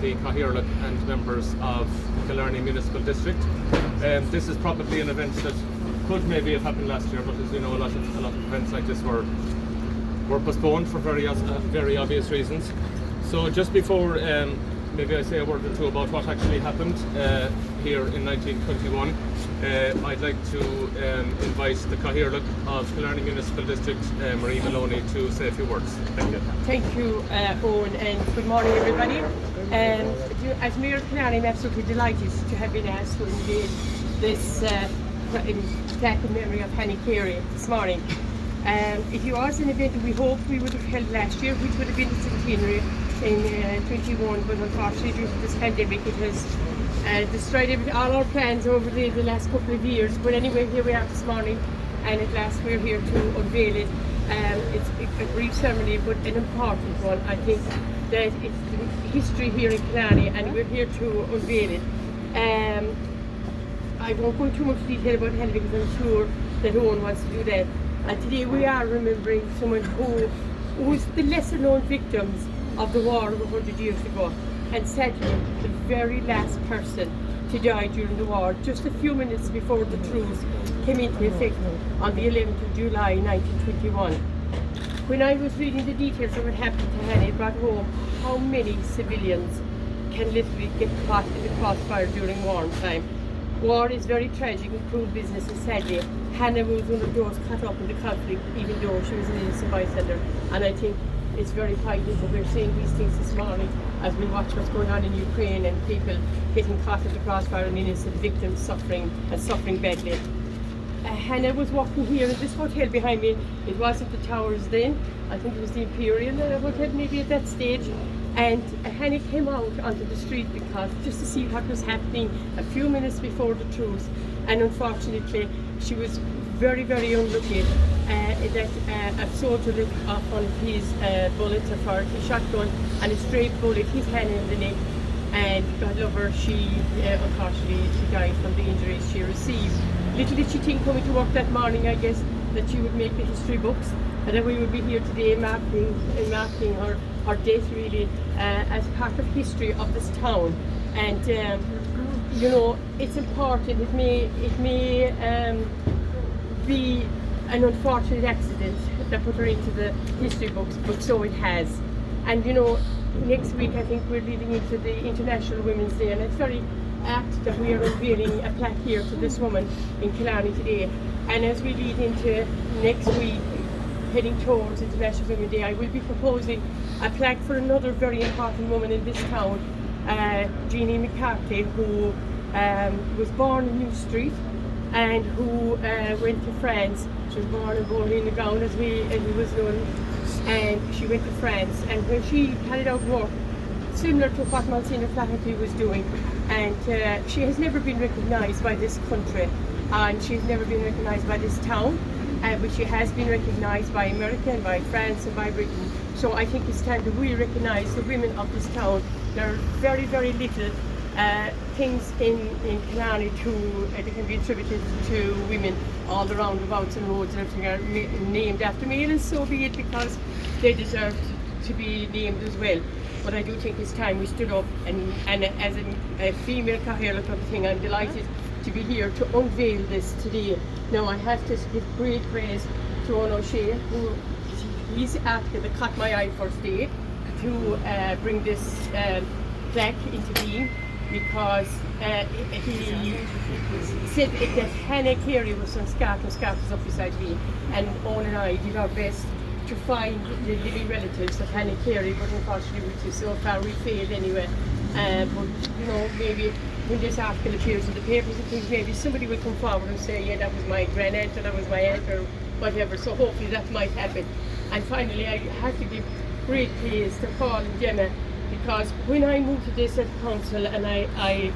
the Cathaoirleach and members of Killarney Municipal District. This is probably an event that could maybe have happened last year, but as we know, a lot of events like this were postponed for very obvious reasons. So just before maybe I say a word or two about what actually happened here in 1921, I'd like to invite the Cathaoirleach of Killarney Municipal District, Marie Maloney, to say a few words. Thank you. Thank you, Owen, and good morning, everybody. As Mayor of Killarney, I'm absolutely delighted to have been asked to unveil this plaque in memory of Carey this morning. It was an event that we hoped we would have held last year, which would have been the centenary in 21, but unfortunately due to this pandemic it has destroyed all our plans over the last couple of years. But anyway, here we are this morning, and at last we're here to unveil it. It's a brief ceremony, but an important one. I think that it's the history here in Killarney, and we're here to unveil it. I won't go into too much detail about Henry because I'm sure that Owen wants to do that. And today we are remembering someone who was the lesser known victims of the war of 100 years ago, and sadly the very last person to die during the war, just a few minutes before the truce came into effect on the 11th of July 1921. When I was reading the details of what happened to Hannah, it brought home how many civilians can literally get caught in the crossfire during warm time. War is very tragic and cruel business, and sadly Hannah was one of those caught up in the conflict, even though she was an innocent bystander. And I think it's very poignant that we're seeing these things this morning as we watch what's going on in Ukraine and people getting caught in the crossfire and innocent victims suffering badly. Hannah was walking here in this hotel behind me. It wasn't the Towers then, I think it was the Imperial Hotel maybe at that stage. And Hannah came out onto the street because just to see what was happening a few minutes before the truce, and unfortunately she was very unlucky that a soldier lit off one of his bullets or his shotgun, and a stray bullet hit Hannah in the neck, and God love her, she unfortunately she died from the injuries she received. Little did she think coming to work that morning, I guess, that she would make the history books, and that we would be here today marking her death really as part of history of this town. And you know, it's important. It may be an unfortunate accident that put her into the history books, but so it has. And you know, next week I think we're leading into the International Women's Day, and it's very apt that we are unveiling a plaque here to this woman in Killarney today. And as we lead into next week, heading towards International Women's Day, I will be proposing a plaque for another very important woman in this town, Jeannie McCarthy, who was born in New Street and who went to France. She was born in Bowling-in-the-Gown, as he was known, and she went to France. And when she carried out work similar to what Monsignor Flaherty was doing, and she has never been recognised by this country, and she's never been recognised by this town, but she has been recognised by America and by France and by Britain. So I think it's time that we recognise the women of this town. There are very little things in Killarney that can be attributed to women. All the roundabouts and roads and everything are named after me, and so be it, because they deserve to be named as well. But I do think it's time we stood up, and as a female Cathaoirleach of the thing, I'm delighted to be here to unveil this today. Now I have to give great praise to Owen O'Shea, who he's the architect that caught my eye first day to bring this plaque into being, because he said that Hannah Carey was on Scott, and Scott was up beside me, and Owen and I did our best to find the living relatives of Hannah Carey, but unfortunately, which is so far, we failed anyway. But you know, maybe when this article appears in the papers and things, maybe somebody will come forward and say, yeah, that was my grand-aunt, or that was my aunt, or whatever. So hopefully that might happen. And finally, I have to give great praise to Paul and Gemma, because when I moved to this at council and I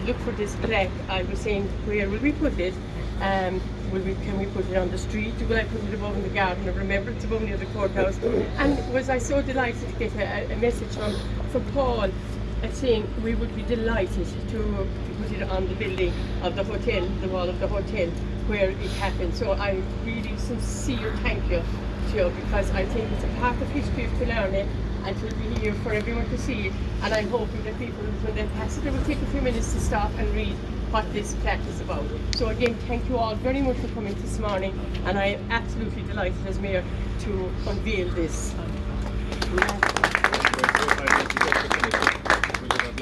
looked for this plaque, I was saying, where will we put it? Can we put it on the street? Will I put it above in the garden of remembrance above near the courthouse? And was I so delighted to get a message from Paul saying we would be delighted to put it on the building of the hotel, the wall of the hotel where it happened. So I really sincere thank you to you, because I think it's a part of history of Killarney, and it will be here for everyone to see. And I'm hoping that people, when they pass it, they will take a few minutes to stop and read what this plaque is about. So again, thank you all very much for coming this morning, and I am absolutely delighted as Mayor to unveil this.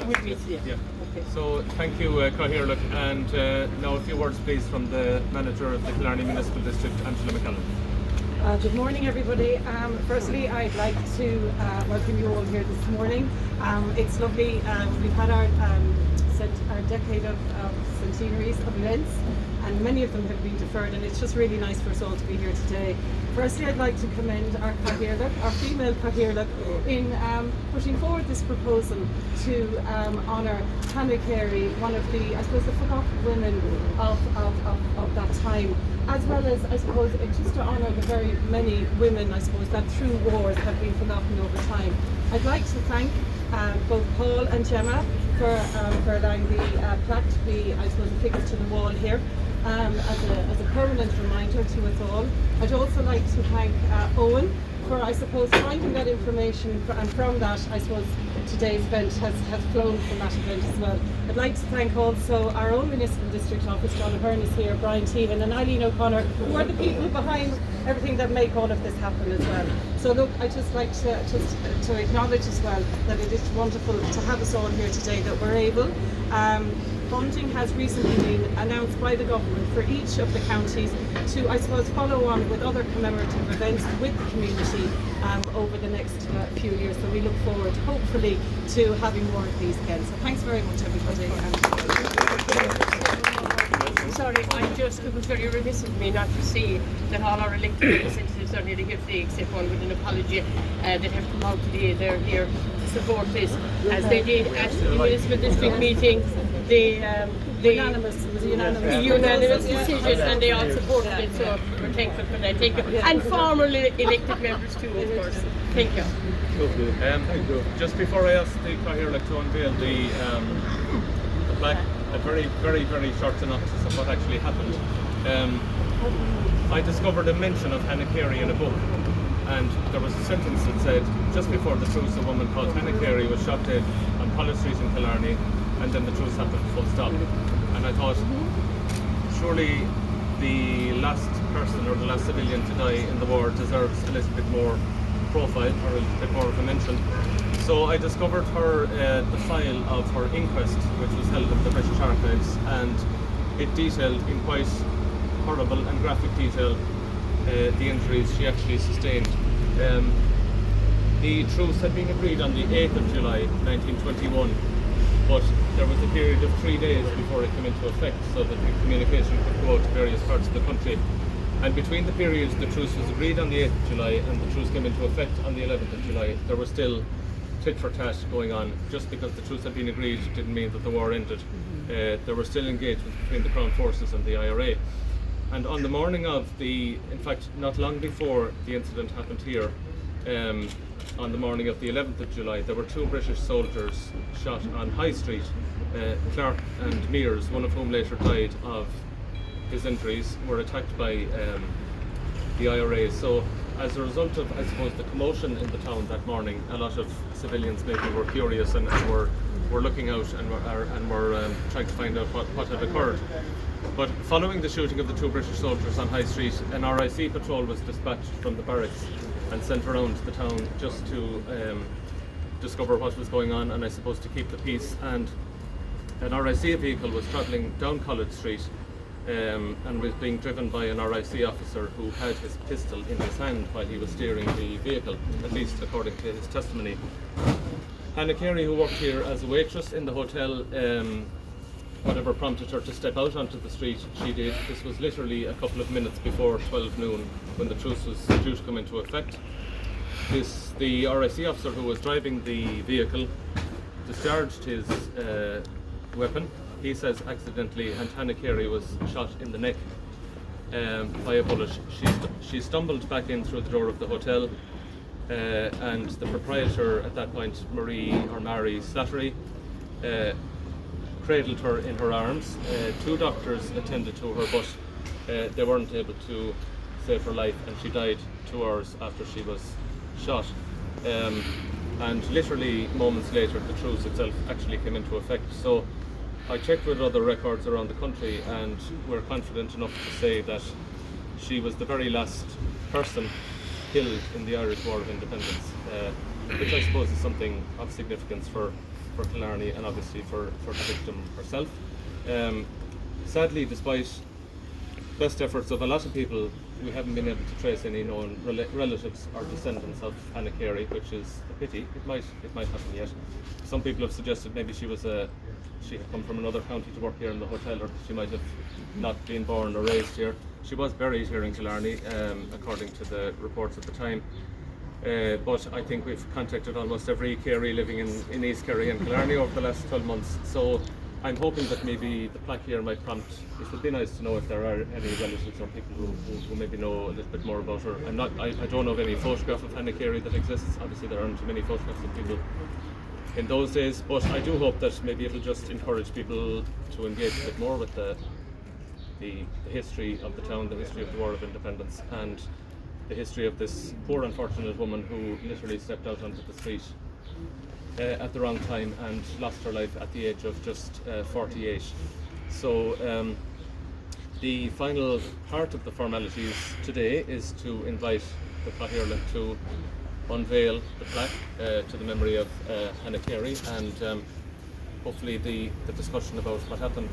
With me today. Yeah. Okay. So thank you, Carey, and now a few words please from the manager of the Killarney Municipal District, Angela McCallum. Good morning, everybody. Firstly, I'd like to welcome you all here this morning. It's lovely. We've had our decade of centenaries of events, and many of them have been deferred, and it's just really nice for us all to be here today. Firstly, I'd like to commend our Cathaoirleach, our female Cathaoirleach, in putting forward this proposal to honour Hannah Carey, one of the, I suppose, the forgotten women of that time, as well as, I suppose, just to honour the very many women, I suppose, that through wars have been forgotten over time. I'd like to thank both Paul and Gemma for allowing the plaque to be, I suppose, affixed to the wall here as a permanent reminder to us all. I'd also like to thank Owen for, I suppose, finding that information, and from that, I suppose, today's event has flown from that event as well. I'd like to thank also our own Municipal District Office, John Ahern is here, Brian Teehan and Eileen O'Connor, who are the people behind everything that make all of this happen as well. So look, I'd just like to acknowledge as well that it is wonderful to have us all here today, that we're able. Funding has recently been announced by the government for each of the counties to, I suppose, follow on with other commemorative events with the community over the next few years. So we look forward, hopefully, to having more of these again. So thanks very much, everybody. Sorry, it was very remiss of me not to see that all our elected representatives are nearly here today, except one with an apology, that have come out today. They're here to support this, as they did at the Municipal District meeting. It was a unanimous decision, and they all supported it, so we're thankful for that. Thank you. And former elected members too, of course. Thank you. Just before I ask the Cathaoirleach to unveil the plaque, a very, very, very short synopsis of what actually happened. I discovered a mention of Hannah Carey in a book, and there was a sentence that said, just before the truce, a woman called Hannah Carey was shot dead on Polish Street in Killarney, and then the truce happened, full stop. And I thought, surely the last person or the last civilian to die in the war deserves a little bit more profile, or a little bit more of a mention. So I discovered the file of her inquest, which was held at the British Archives, and it detailed in quite horrible and graphic detail the injuries she actually sustained. The truce had been agreed on the 8th of July 1921, but there was a period of 3 days before it came into effect, so that the communication could go out to various parts of the country. And between the periods the truce was agreed on the 8th of July and the truce came into effect on the 11th of July, there was still tit for tat going on. Just because the truce had been agreed didn't mean that the war ended. There were still engagements between the Crown Forces and the IRA. And on the morning of in fact, not long before the incident happened here, on the morning of the 11th of July, there were 2 British soldiers shot on High Street, Clark and Mears, one of whom later died of his injuries, were attacked by the IRA. So as a result of, I suppose, the commotion in the town that morning, a lot of civilians maybe were curious and were looking out and were trying to find out what had occurred. But following the shooting of the 2 British soldiers on High Street, an RIC patrol was dispatched from the barracks and sent around the town just to discover what was going on and, I suppose, to keep the peace. And an RIC vehicle was travelling down College Street and was being driven by an RIC officer who had his pistol in his hand while he was steering the vehicle, at least according to his testimony. Hannah Carey, who worked here as a waitress in the hotel, whatever prompted her to step out onto the street, she did. This was literally a couple of minutes before 12 noon when the truce was due to come into effect. The RIC officer who was driving the vehicle discharged his weapon, he says accidentally, and Hannah Carey was shot in the neck by a bullet. She stumbled back in through the door of the hotel, and the proprietor at that point, Mary Slattery, cradled her in her arms. 2 doctors attended to her, but they weren't able to save her life, and she died 2 hours after she was shot. and literally moments later the truce itself actually came into effect. So I checked with other records around the country, and we're confident enough to say that she was the very last person killed in the Irish War of Independence, which I suppose is something of significance for Killarney and obviously for the victim herself. Sadly, despite best efforts of a lot of people, we haven't been able to trace any known relatives or descendants of Hannah Carey, which is a pity. It might happen yet. Some people have suggested maybe she had come from another county to work here in the hotel, or she might have not been born or raised here. She was buried here in Killarney, according to the reports at the time. But I think we've contacted almost every Carey living in East Kerry and Killarney over the last 12 months. So I'm hoping that maybe the plaque here might prompt. It would be nice to know if there are any relatives or people who maybe know a little bit more about her. I don't know of any photograph of Hannah Carey that exists. Obviously there aren't too many photographs of people in those days, but I do hope that maybe it'll just encourage people to engage a bit more with the history of the town, the history of the War of Independence, and the history of this poor unfortunate woman who literally stepped out onto the street at the wrong time and lost her life at the age of just 48. So the final part of the formalities today is to invite the Cathaoirleach to unveil the plaque to the memory of Hannah Carey, and hopefully the discussion about what happened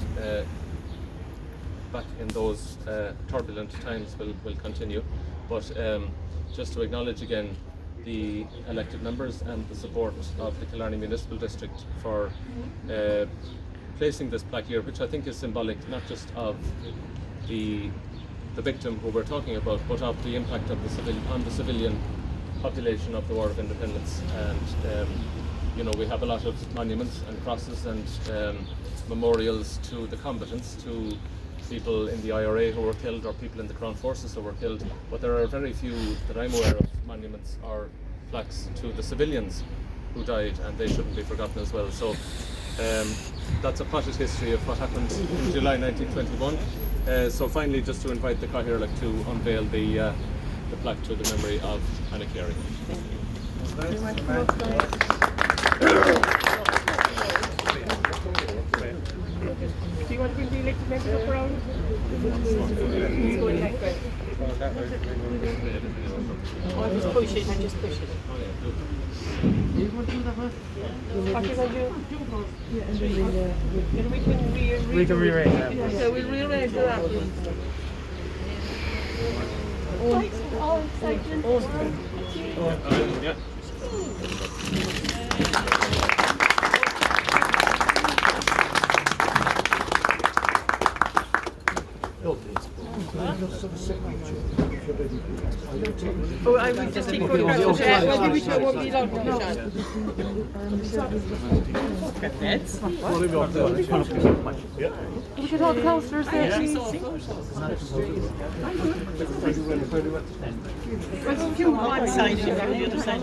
back in those turbulent times will continue. But just to acknowledge again the elected members and the support of the Killarney Municipal District for placing this plaque here, which I think is symbolic not just of the victim who we're talking about, but of the impact of on the civilian population of the War of Independence. And we have a lot of monuments and crosses and memorials to the combatants, to people in the IRA who were killed, or people in the Crown Forces who were killed, but there are very few that I'm aware of monuments or plaques to the civilians who died, and they shouldn't be forgotten as well. So that's a potted history of what happened in July 1921. So finally, just to invite the Cathaoirleach to unveil the plaque to the memory of Hannah Carey. Do you want to bring the elected members up around? He's going like that. Oh, just push it, and just push it. You want to do that one? What do you want to do? Yeah, and then we can rearrange that. So we'll rearrange that one. Oh, excited. Yeah. Oh, I will just take photographs. Well, we won't be allowed to we should have councillors there, please. Well, if you want one side and the other side.